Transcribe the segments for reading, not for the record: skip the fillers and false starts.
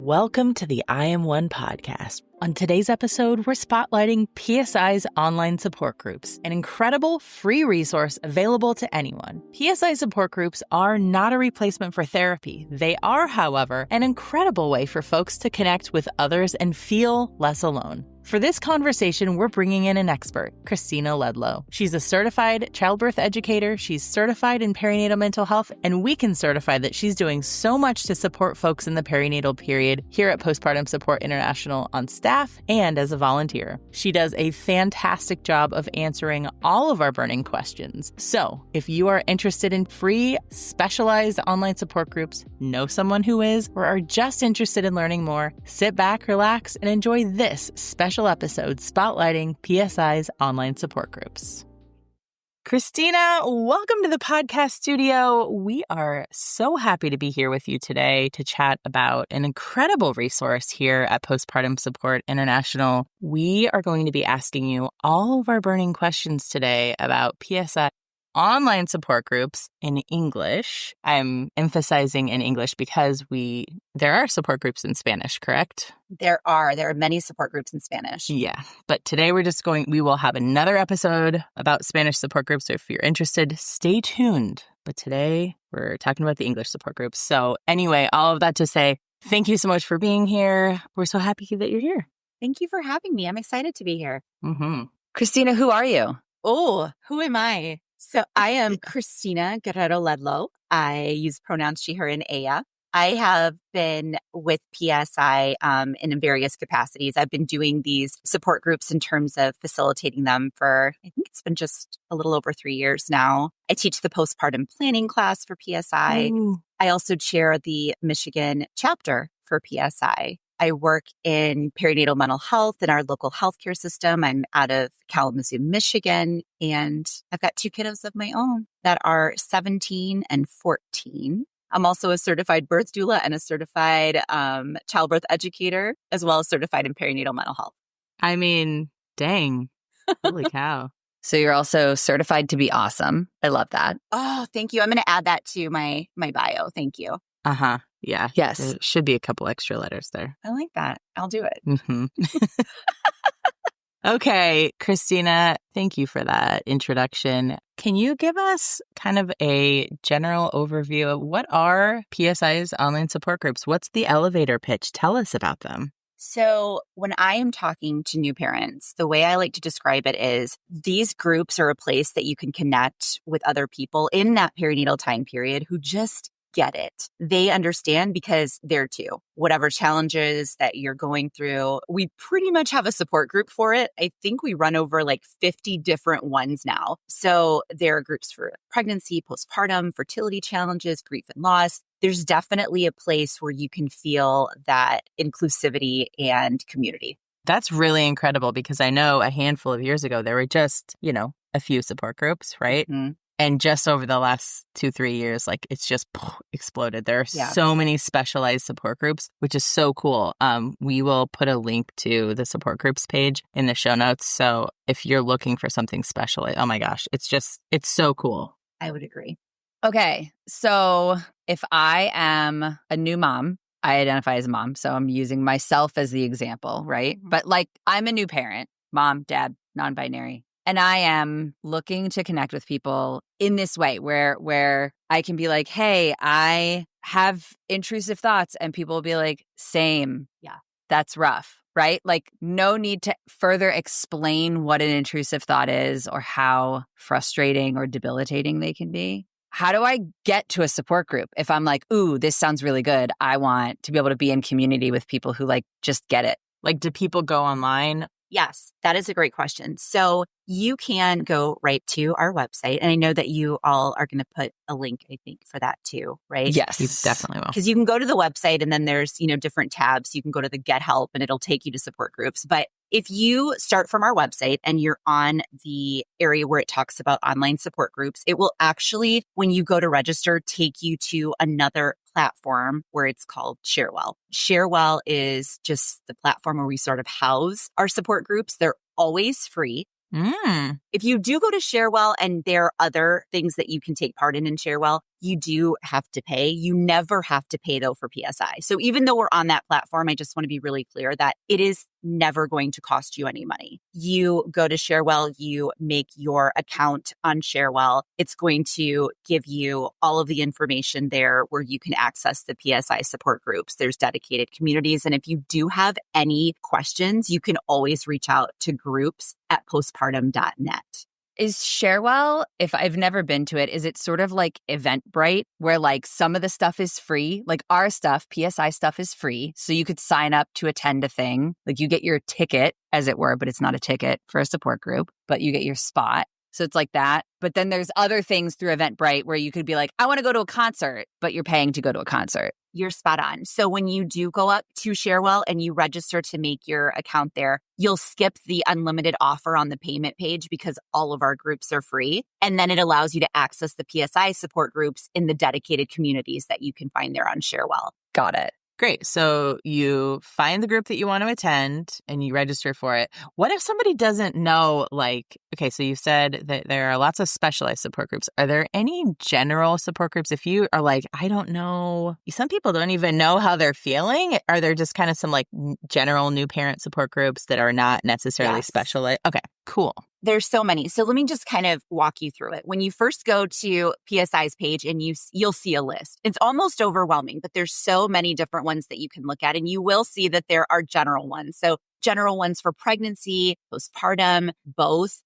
Welcome to the I Am One podcast. On today's episode, we're spotlighting PSI's online support groups, an incredible free resource available to anyone. PSI support groups are not a replacement for therapy. They are, however, an incredible way for folks to connect with others and feel less alone. For this conversation, we're bringing in an expert, Kristina Ledlow. She's a certified childbirth educator, she's certified in perinatal mental health, and we can certify that she's doing so much to support folks in the perinatal period here at Postpartum Support International on staff and as a volunteer. She does a fantastic job of answering all of our burning questions. So if you are interested in free, specialized online support groups, know someone who is, or are just interested in learning more, sit back, relax, and enjoy this special episode spotlighting PSI's online support groups. Kristina, welcome to the podcast studio. We are so happy to be here with you today to chat about an incredible resource here at Postpartum Support International. We are going to be asking you all of our burning questions today about PSI online support groups in English. I'm emphasizing in English because there are support groups in Spanish, correct? There are many support groups in Spanish. Yeah. But today we will have another episode about Spanish support groups. So if you're interested, stay tuned. But today we're talking about the English support groups. So anyway, all of that to say, thank you so much for being here. We're so happy that you're here. Thank you for having me. I'm excited to be here. Mm-hmm. Kristina, who are you? Oh, who am I? So I am Kristina Ledlow. I use pronouns she, her, and ella. I have been with PSI in various capacities. I've been doing these support groups in terms of facilitating them for, I think it's been just a little over 3 years now. I teach the postpartum planning class for PSI. Ooh. I also chair the Michigan chapter for PSI. I work in perinatal mental health in our local healthcare system. I'm out of Kalamazoo, Michigan, and I've got 2 kiddos of my own that are 17 and 14. I'm also a certified birth doula and a certified childbirth educator, as well as certified in perinatal mental health. I mean, dang. Holy cow. So you're also certified to be awesome. I love that. Oh, thank you. I'm going to add that to my bio. Thank you. Uh-huh. Yeah. Yes. There should be a couple extra letters there. I like that. I'll do it. Mm-hmm. Okay, Kristina, thank you for that introduction. Can you give us kind of a general overview of what are PSI's online support groups? What's the elevator pitch? Tell us about them. So when I am talking to new parents, the way I like to describe it is these groups are a place that you can connect with other people in that perinatal time period who just get it. They understand because they're too. Whatever challenges that you're going through, we pretty much have a support group for it. I think we run over like 50 different ones now. So there are groups for pregnancy, postpartum, fertility challenges, grief and loss. There's definitely a place where you can feel that inclusivity and community. That's really incredible because I know a handful of years ago, there were just, a few support groups, right? Mm-hmm. And just over the last 2-3 years, it's just exploded. There are so many specialized support groups, which is so cool. We will put a link to the support groups page in the show notes. So if you're looking for something special, oh my gosh, it's so cool. I would agree. Okay. So if I am a new mom, I identify as a mom. So I'm using myself as the example, right? But I'm a new parent, mom, dad, non-binary. And I am looking to connect with people in this way where I can be like, hey, I have intrusive thoughts. And people will be like, same. Yeah. That's rough, right? No need to further explain what an intrusive thought is or how frustrating or debilitating they can be. How do I get to a support group if I'm like, ooh, this sounds really good. I want to be able to be in community with people who just get it. Do people go online? Yes, that is a great question. So you can go right to our website. And I know that you all are going to put a link, I think, for that too, right? Yes. You definitely will. Because you can go to the website and then there's, different tabs. You can go to the Get Help and it'll take you to support groups. But if you start from our website and you're on the area where it talks about online support groups, it will actually, when you go to register, take you to another platform where it's called Sharewell. Sharewell is just the platform where we sort of house our support groups. They're always free. If you do go to Sharewell and there are other things that you can take part in Sharewell, you do have to pay. You never have to pay though for PSI. So even though we're on that platform, I just want to be really clear that it is never going to cost you any money. You go to Sharewell, you make your account on Sharewell. It's going to give you all of the information there where you can access the PSI support groups. There's dedicated communities. And if you do have any questions, you can always reach out to groups@postpartum.net. Is Sharewell, if I've never been to it, is it sort of like Eventbrite where like some of the stuff is free? Like our stuff, PSI stuff is free. So you could sign up to attend a thing. Like you get your ticket, as it were, but it's not a ticket for a support group, but you get your spot. So it's like that. But then there's other things through Eventbrite where you could be like, I want to go to a concert, but you're paying to go to a concert. You're spot on. So when you do go up to Sharewell and you register to make your account there, you'll skip the unlimited offer on the payment page because all of our groups are free. And then it allows you to access the PSI support groups in the dedicated communities that you can find there on Sharewell. Got it. Great. So you find the group that you want to attend and you register for it. What if somebody doesn't know, like, okay, so you said that there are lots of specialized support groups. Are there any general support groups? If you are like, I don't know, some people don't even know how they're feeling. Are there just kind of some like general new parent support groups that are not necessarily specialized? Okay, cool. There's so many. So let me just kind of walk you through it. When you first go to PSI's page and you'll see a list. It's almost overwhelming, but there's so many different ones that you can look at. And you will see that there are general ones. So general ones for pregnancy, postpartum, both.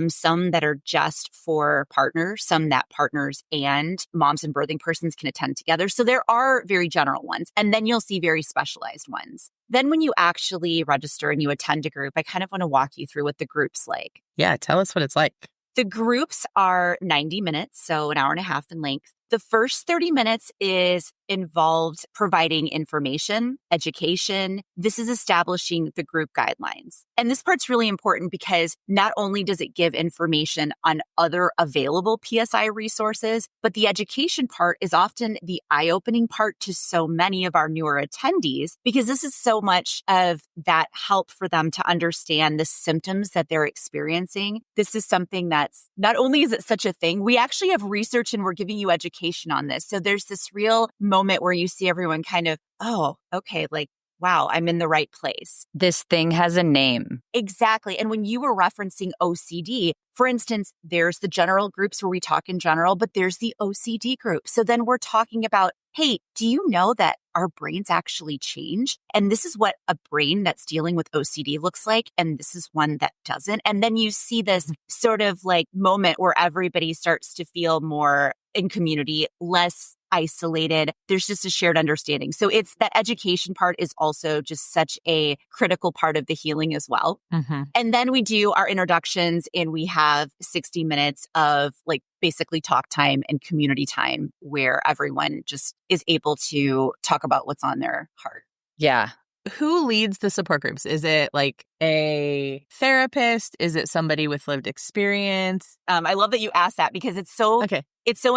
Some that are just for partners, some that partners and moms and birthing persons can attend together. So there are very general ones. And then you'll see very specialized ones. Then when you actually register and you attend a group, I kind of want to walk you through what the group's like. Yeah, tell us what it's like. The groups are 90 minutes, so an hour and a half in length. The first 30 minutes is involved providing information, education. This is establishing the group guidelines. And this part's really important because not only does it give information on other available PSI resources, but the education part is often the eye-opening part to so many of our newer attendees because this is so much of that help for them to understand the symptoms that they're experiencing. This is something that's not only is it such a thing, we actually have research and we're giving you education on this. So there's this real moment where you see everyone kind of, oh, okay, like, wow, I'm in the right place. This thing has a name. Exactly. And when you were referencing OCD, for instance, there's the general groups where we talk in general, but there's the OCD group. So then we're talking about, hey, do you know that our brains actually change? And this is what a brain that's dealing with OCD looks like. And this is one that doesn't. And then you see this sort of like moment where everybody starts to feel more in community, less isolated. There's just a shared understanding. So it's that education part is also just such a critical part of the healing as well. Mm-hmm. And then we do our introductions and we have 60 minutes of like basically talk time and community time where everyone just is able to talk about what's on their heart. Yeah. Who leads the support groups? Is it like a therapist? Is it somebody with lived experience? I love that you asked that because it's so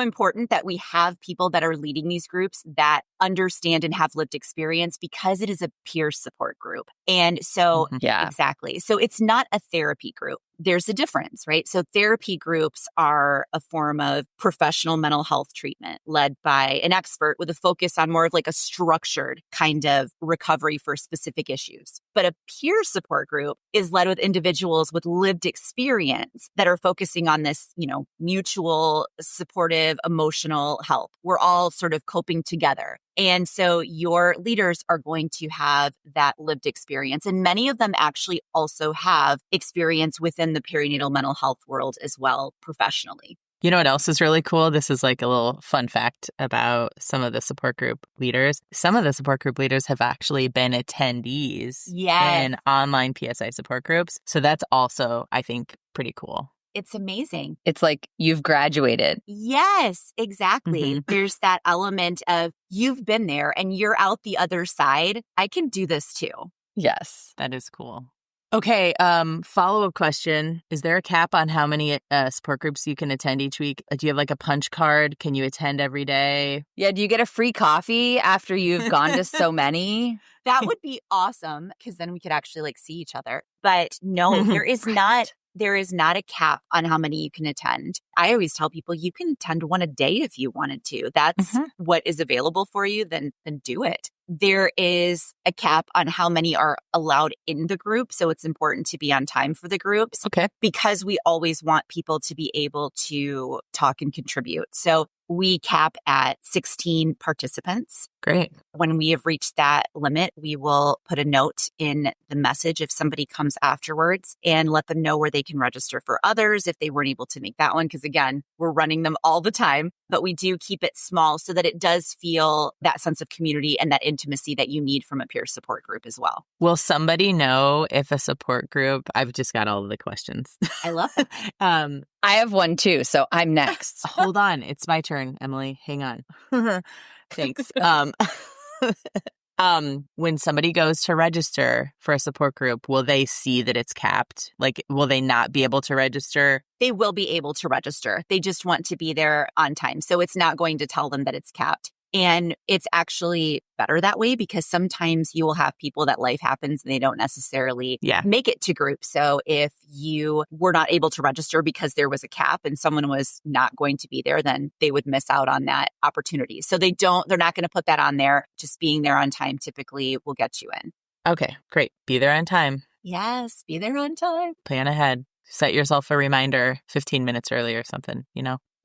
important that we have people that are leading these groups that understand and have lived experience because it is a peer support group. And so, exactly. So it's not a therapy group. There's a difference, right? So therapy groups are a form of professional mental health treatment led by an expert with a focus on more of like a structured kind of recovery for specific issues. But a peer support group is led with individuals with lived experience that are focusing on this, mutual, supportive, emotional help. We're all sort of coping together. And so your leaders are going to have that lived experience. And many of them actually also have experience within the perinatal mental health world as well, professionally. You know what else is really cool? This is like a little fun fact about some of the support group leaders. Some of the support group leaders have actually been attendees in online PSI support groups. So that's also, I think, pretty cool. It's amazing. It's like you've graduated. Yes, exactly. Mm-hmm. There's that element of you've been there and you're out the other side. I can do this too. Yes. That is cool. Okay, follow-up question. Is there a cap on how many support groups you can attend each week? Do you have like a punch card? Can you attend every day? Yeah, do you get a free coffee after you've gone to so many? That would be awesome because then we could actually like see each other. But no, there is not There is not a cap on how many you can attend. I always tell people you can attend one a day if you wanted to. That's what is available for you, then do it. There is a cap on how many are allowed in the group. So it's important to be on time for the groups. Okay. Because we always want people to be able to talk and contribute. So we cap at 16 participants. Great. When we have reached that limit, we will put a note in the message if somebody comes afterwards and let them know where they can register for others if they weren't able to make that one. Because again, we're running them all the time, but we do keep it small so that it does feel that sense of community and that intimacy that you need from a peer support group as well. Will somebody know if a support group? I've just got all of the questions. I love it. I have one too, so I'm next. Hold on. It's my turn, Emily. Hang on. Thanks. When somebody goes to register for a support group, will they see that it's capped? Like, will they not be able to register? They will be able to register. They just want to be there on time. So it's not going to tell them that it's capped. And it's actually better that way because sometimes you will have people that life happens and they don't necessarily make it to group. So if you were not able to register because there was a cap and someone was not going to be there, then they would miss out on that opportunity. So they're not going to put that on there. Just being there on time typically will get you in. Okay, great. Be there on time. Yes, be there on time. Plan ahead. Set yourself a reminder 15 minutes early or something,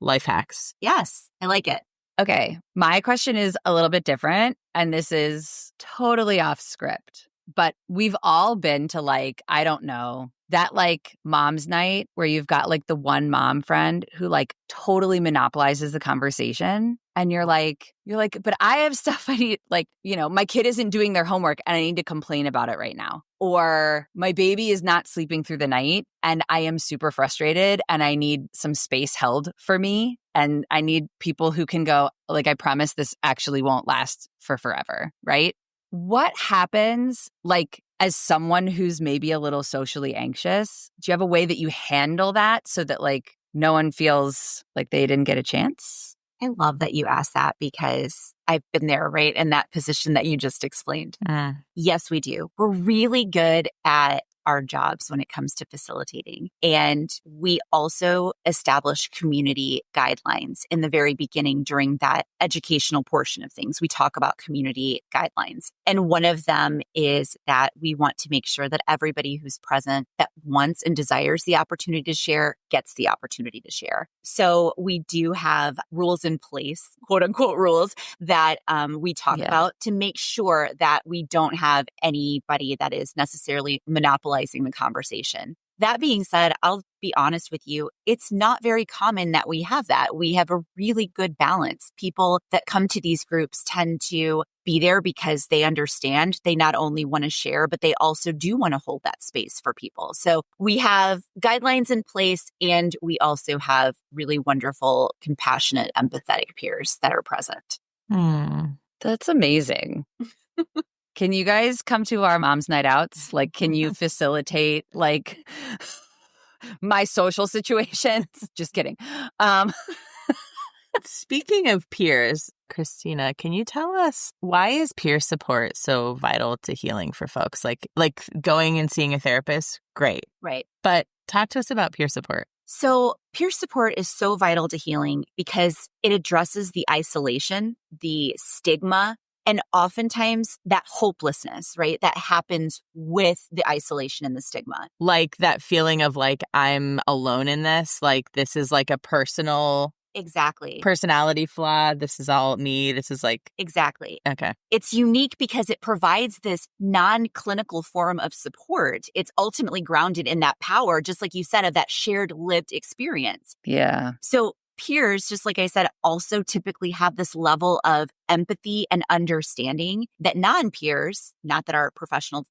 life hacks. Yes, I like it. Okay, my question is a little bit different, and this is totally off script, but we've all been to I don't know, that mom's night where you've got the one mom friend who totally monopolizes the conversation. And you're like, but I have stuff I need, my kid isn't doing their homework and I need to complain about it right now. Or my baby is not sleeping through the night and I am super frustrated and I need some space held for me. And I need people who can go, I promise this actually won't last for forever, right? What happens, as someone who's maybe a little socially anxious? Do you have a way that you handle that so that, no one feels like they didn't get a chance? I love that you asked that because I've been there, right? In that position that you just explained. Yes, we do. We're really good at our jobs when it comes to facilitating. And we also establish community guidelines in the very beginning during that educational portion of things. We talk about community guidelines. And one of them is that we want to make sure that everybody who's present that wants and desires the opportunity to share gets the opportunity to share. So we do have rules in place, quote unquote rules, that we talk about to make sure that we don't have anybody that is necessarily monopolizing the conversation. That being said, I'll be honest with you, it's not very common that we have that. We have a really good balance. People that come to these groups tend to be there because they understand they not only want to share, but they also do want to hold that space for people. So we have guidelines in place and we also have really wonderful, compassionate, empathetic peers that are present. That's amazing. Can you guys come to our mom's night outs? Can you facilitate my social situations? Just kidding. Speaking of peers, Kristina, can you tell us why is peer support so vital to healing for folks? Like going and seeing a therapist, great. Right. But talk to us about peer support. So peer support is so vital to healing because it addresses the isolation, the stigma, and oftentimes that hopelessness, right? That happens with the isolation and the stigma. Like that feeling of I'm alone in this. This is a personal personality flaw. This is all me. This is Exactly. Okay. It's unique because it provides this non-clinical form of support. It's ultimately grounded in that power, just like you said, of that shared lived experience. Yeah. So peers, just like I said, also typically have this level of empathy and understanding that non-peers, not that our professional,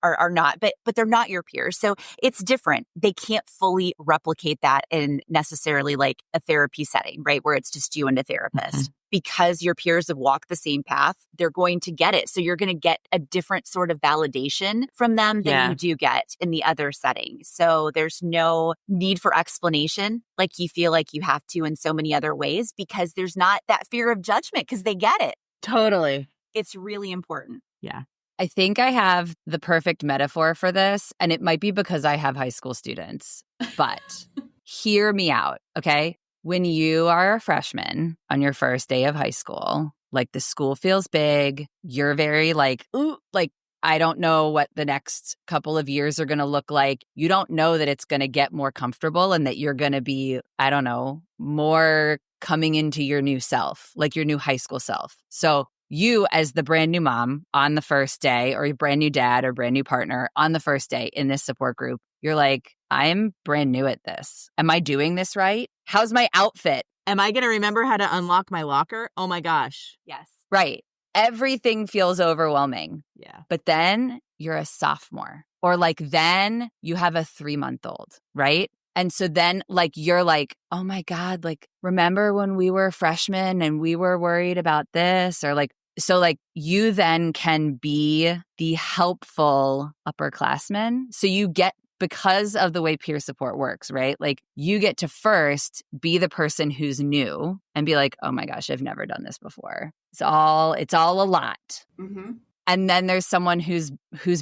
are not, but they're not your peers. So it's different. They can't fully replicate that in necessarily a therapy setting, right? Where it's just you and a therapist. Because your peers have walked the same path, they're going to get it. So you're going to get a different sort of validation from them than you do get in the other setting. So there's no need for explanation like you feel like you have to in so many other ways because there's not that fear of judgment because they get it. Totally. It's really important. Yeah. I think I have the perfect metaphor for this, and it might be because I have high school students, but hear me out, okay? When you are a freshman on your first day of high school, like the school feels big, you're very like, ooh, like, I don't know what the next couple of years are going to look like. You don't know that it's going to get more comfortable and that you're going to be, I don't know, more coming into your new self, like your new high school self. So you as the brand new mom on the first day, or your brand new dad or brand new partner on the first day in this support group, you're like, I'm brand new at this. Am I doing this right? How's my outfit? Am I going to remember how to unlock my locker? Oh my gosh. Yes. Right. Everything feels overwhelming. Yeah. But then you're a sophomore, or like then you have a 3-month-old, right? And so then like you're like, oh my God, like remember when we were freshmen and we were worried about this, or like, so like you then can be the helpful upperclassman. So you get, because of the way peer support works, right? Like you get to first be the person who's new and be like, oh my gosh, I've never done this before. It's all a lot. Mm-hmm. And then there's someone who's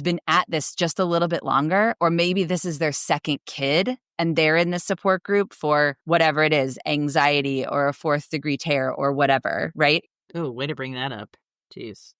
been at this just a little bit longer, or maybe this is their second kid and they're in the support group for whatever it is, anxiety or a 4th-degree tear or whatever, right? Oh, way to bring that up. Jeez.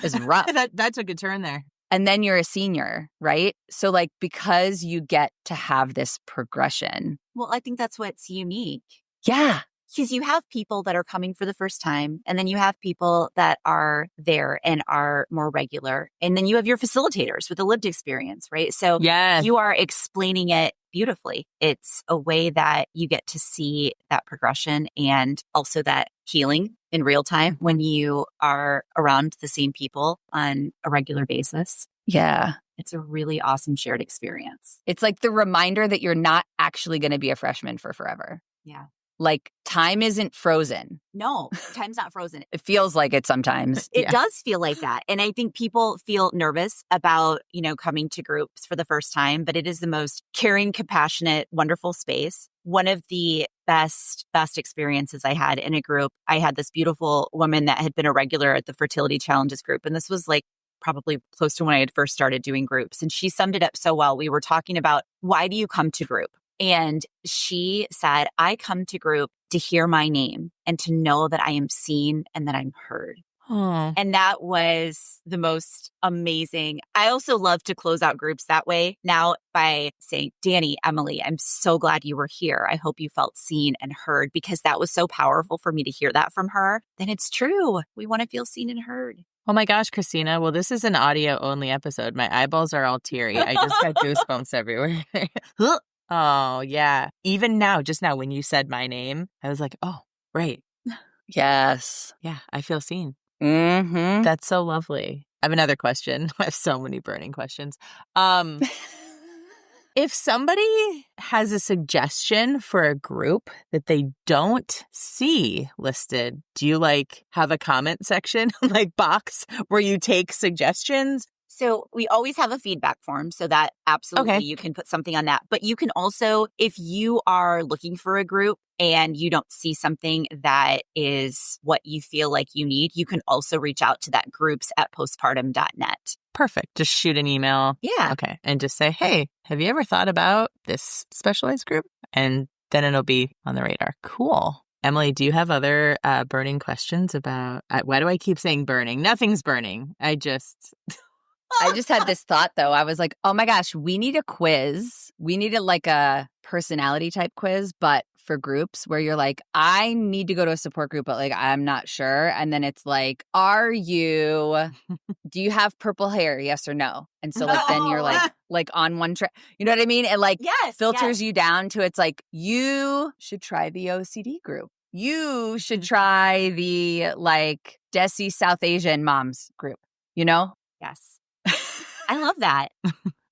It's rough. That took a turn there. And then you're a senior, right? So like, because you get to have this progression. Well, I think that's what's unique. Yeah. Because you have people that are coming for the first time, and then you have people that are there and are more regular. And then you have your facilitators with a lived experience, right? So yes. You are explaining it beautifully. It's a way that you get to see that progression and also that healing in real time when you are around the same people on a regular basis. Yeah. It's a really awesome shared experience. It's like the reminder that you're not actually going to be a freshman for forever. Yeah. Like time isn't frozen. No, time's not frozen. It feels like it sometimes. It does feel like that. And I think people feel nervous about, coming to groups for the first time, but it is the most caring, compassionate, wonderful space. One of the best experiences I had in a group, I had this beautiful woman that had been a regular at the Fertility Challenges group. And this was like probably close to when I had first started doing groups. And she summed it up so well. We were talking about, why do you come to group? And she said, I come to group to hear my name and to know that I am seen and that I'm heard. Oh. And that was the most amazing. I also love to close out groups that way now by saying, Danny, Emily, I'm so glad you were here. I hope you felt seen and heard, because that was so powerful for me to hear that from her. Then it's true. We want to feel seen and heard. Oh my gosh, Kristina. Well, this is an audio only episode. My eyeballs are all teary. I just got goosebumps everywhere. Oh, yeah. Even now, just now, when you said my name, I was like, oh, right. Yes. Yeah, I feel seen. Mm-hmm. That's so lovely. I have another question. I have so many burning questions. If somebody has a suggestion for a group that they don't see listed, do you have a comment section, box where you take suggestions? So we always have a feedback form, so that absolutely you can put something on that. But you can also, if you are looking for a group and you don't see something that is what you feel like you need, you can also reach out to that groups@postpartum.net. Perfect. Just shoot an email. Yeah. Okay. And just say, hey, have you ever thought about this specialized group? And then it'll be on the radar. Cool. Emily, do you have other burning questions about, why do I keep saying burning? Nothing's burning. I just had this thought, though. I was like, oh my gosh, we need a quiz. We need a personality type quiz, but for groups where you're like, I need to go to a support group, but I'm not sure. And then it's like, do you have purple hair? Yes or no? And so then you're like on one track, you know what I mean? It yes, filters you down to, it's like, you should try the OCD group. You should try the Desi South Asian moms group, Yes. I love that.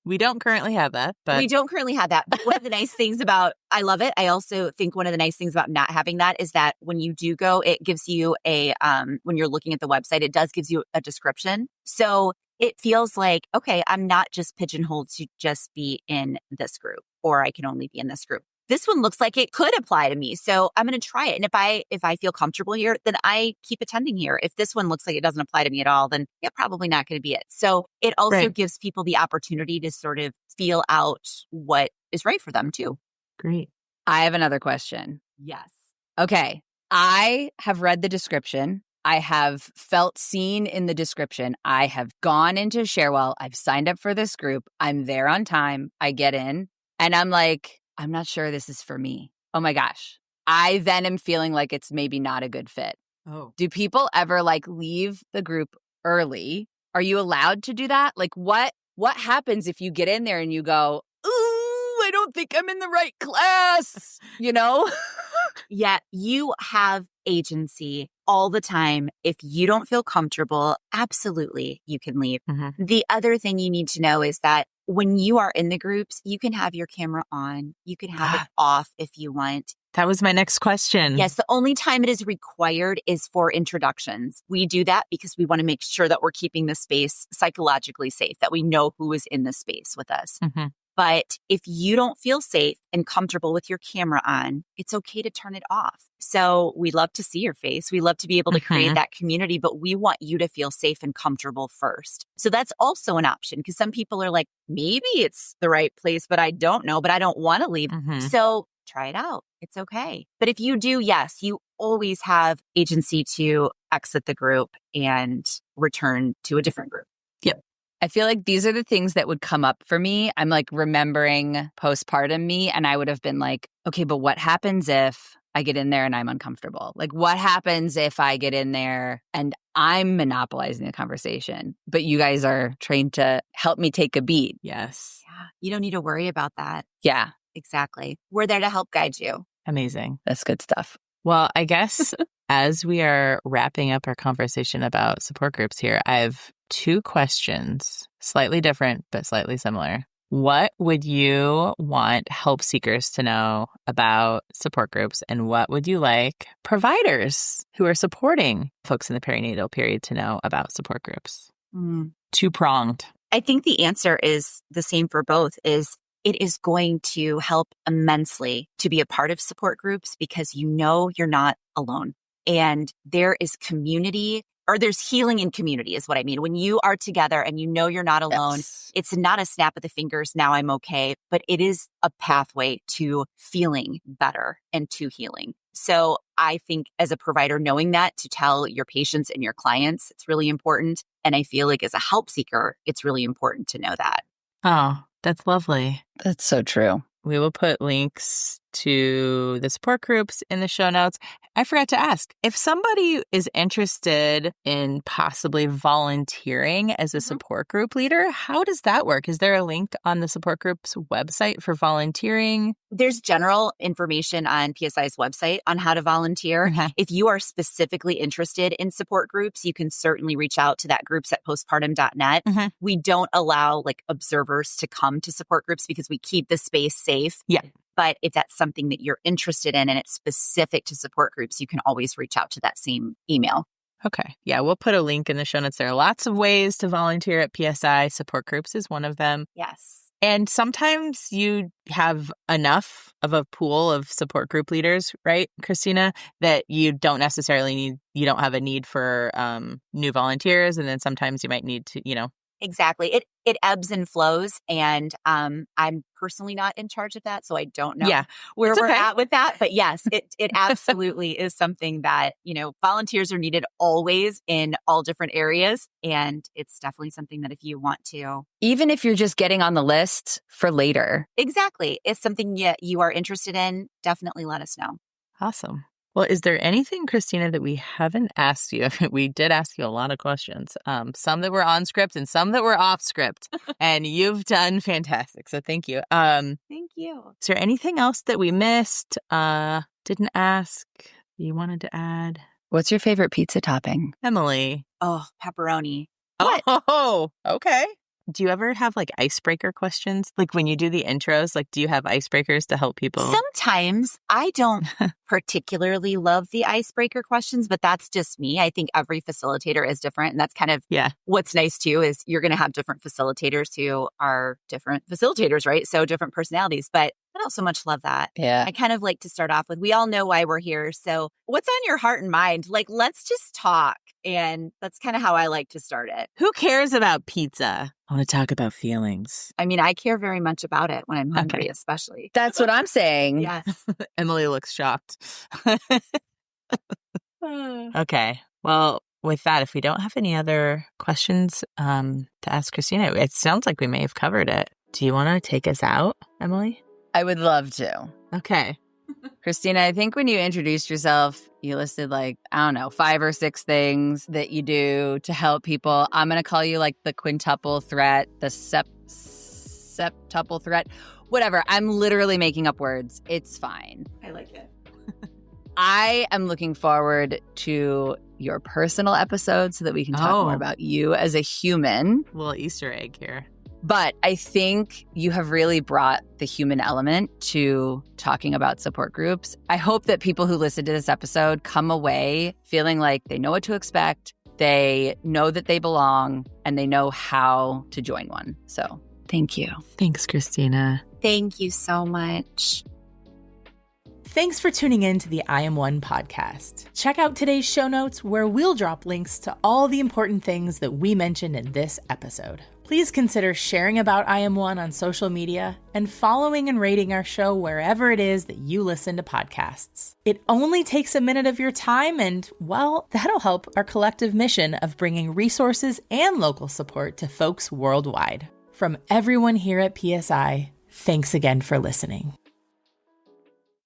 We don't currently have that, but we don't currently have that. But one of the nice things about, I love it. I also think one of the nice things about not having that is that when you do go, it gives you when you're looking at the website, it does gives you a description. So it feels like, okay, I'm not just pigeonholed to just be in this group, or I can only be in this group. this one looks like it could apply to me. So I'm going to try it. And if I feel comfortable here, then I keep attending here. If this one looks like it doesn't apply to me at all, then yeah, probably not going to be it. So it also gives people the opportunity to sort of feel out what is right for them too. Great. I have another question. Yes. Okay. I have read the description. I have felt seen in the description. I have gone into Sharewell. I've signed up for this group. I'm there on time. I get in and I'm like, I'm not sure this is for me. Oh my gosh. I then am feeling like it's maybe not a good fit. Oh. Do people ever like leave the group early? Are you allowed to do that? Like what happens if you get in there and you go, ooh, I don't think I'm in the right class, you know? Yeah, you have agency all the time. If you don't feel comfortable, absolutely, you can leave. Mm-hmm. The other thing you need to know is that when you are in the groups, you can have your camera on. You can have it off if you want. That was my next question. Yes, the only time it is required is for introductions. We do that because we want to make sure that we're keeping the space psychologically safe, that we know who is in the space with us. Mm-hmm. But if you don't feel safe and comfortable with your camera on, it's okay to turn it off. So we love to see your face. We love to be able to create that community, but we want you to feel safe and comfortable first. So that's also an option because some people are like, maybe it's the right place, but I don't know, but I don't want to leave. Mm-hmm. So try it out. It's okay. But if you do, yes, you always have agency to exit the group and return to a different group. Yep. I feel like these are the things that would come up for me. I'm like remembering postpartum me, and I would have been like, okay, but what happens if I get in there and I'm uncomfortable? Like, what happens if I get in there and I'm monopolizing the conversation, but you guys are trained to help me take a beat? Yes. Yeah. You don't need to worry about that. Yeah. Exactly. We're there to help guide you. Amazing. That's good stuff. Well, I guess as we are wrapping up our conversation about support groups here, I have 2 questions, slightly different, but slightly similar. What would you want help seekers to know about support groups? And what would you like providers who are supporting folks in the perinatal period to know about support groups? 2-pronged. I think the answer is the same for both, is it is going to help immensely to be a part of support groups because you know you're not alone. And there is community, or there's healing in community is what I mean. When you are together and you know you're not alone, It's not a snap of the fingers, now I'm okay, but it is a pathway to feeling better and to healing. So I think as a provider, knowing that to tell your patients and your clients, it's really important. And I feel like as a help seeker, it's really important to know that. Oh, that's lovely. That's so true. We will put links to the support groups in the show notes. I forgot to ask, if somebody is interested in possibly volunteering as a support group leader, how does that work? Is there a link on the support group's website for volunteering? There's general information on PSI's website on how to volunteer. Okay. If you are specifically interested in support groups, you can certainly reach out to that groups at postpartum.net. We don't allow like observers to come to support groups because we keep the space safe. Yeah. But if that's something that you're interested in and it's specific to support groups, you can always reach out to that same email. Okay. Yeah, we'll put a link in the show notes. There are lots of ways to volunteer at PSI. Support groups is one of them. Yes. And sometimes you have enough of a pool of support group leaders, right, Kristina, that you don't necessarily need, you don't have a need for new volunteers. And then sometimes you might need to, Exactly. It ebbs and flows. And I'm personally not in charge of that. So I don't know where we're at with that. But yes, it absolutely is something that, volunteers are needed always in all different areas. And it's definitely something that if you want to. Even if you're just getting on the list for later. Exactly. If something you are interested in, definitely let us know. Awesome. Well, is there anything, Kristina, that we haven't asked you? We did ask you a lot of questions, some that were on script and some that were off script, and you've done fantastic. So thank you. Thank you. Is there anything else that we missed, didn't ask, you wanted to add? What's your favorite pizza topping? Emily. Oh, pepperoni. What? Oh, okay. Do you ever have like icebreaker questions? Like when you do the intros, like do you have icebreakers to help people? Sometimes. I don't particularly love the icebreaker questions, but that's just me. I think every facilitator is different. And that's kind of what's nice too, is you're going to have different facilitators who are different facilitators, right? So different personalities. But I don't so much love that. Yeah. I kind of like to start off with, we all know why we're here. So what's on your heart and mind? Like, let's just talk. And that's kind of how I like to start it. Who cares about pizza? I want to talk about feelings. I mean, I care very much about it when I'm hungry, Okay. especially. That's what I'm saying. Yes. Emily looks shocked. Okay. Well, with that, if we don't have any other questions to ask Kristina, it sounds like we may have covered it. Do you want to take us out, Emily? I would love to. Okay. Kristina, I think when you introduced yourself, you listed 5 or 6 things that you do to help people. I'm going to call you the quintuple threat, the septuple threat, whatever. I'm literally making up words. It's fine. I like it. I am looking forward to your personal episode so that we can talk more about you as a human. A little Easter egg here. But I think you have really brought the human element to talking about support groups. I hope that people who listen to this episode come away feeling like they know what to expect, they know that they belong, and they know how to join one. So thank you. Thanks, Kristina. Thank you so much. Thanks for tuning in to the I Am One podcast. Check out today's show notes where we'll drop links to all the important things that we mentioned in this episode. Please consider sharing about I Am One on social media and following and rating our show wherever it is that you listen to podcasts. It only takes a minute of your time and, well, that'll help our collective mission of bringing resources and local support to folks worldwide. From everyone here at PSI, thanks again for listening.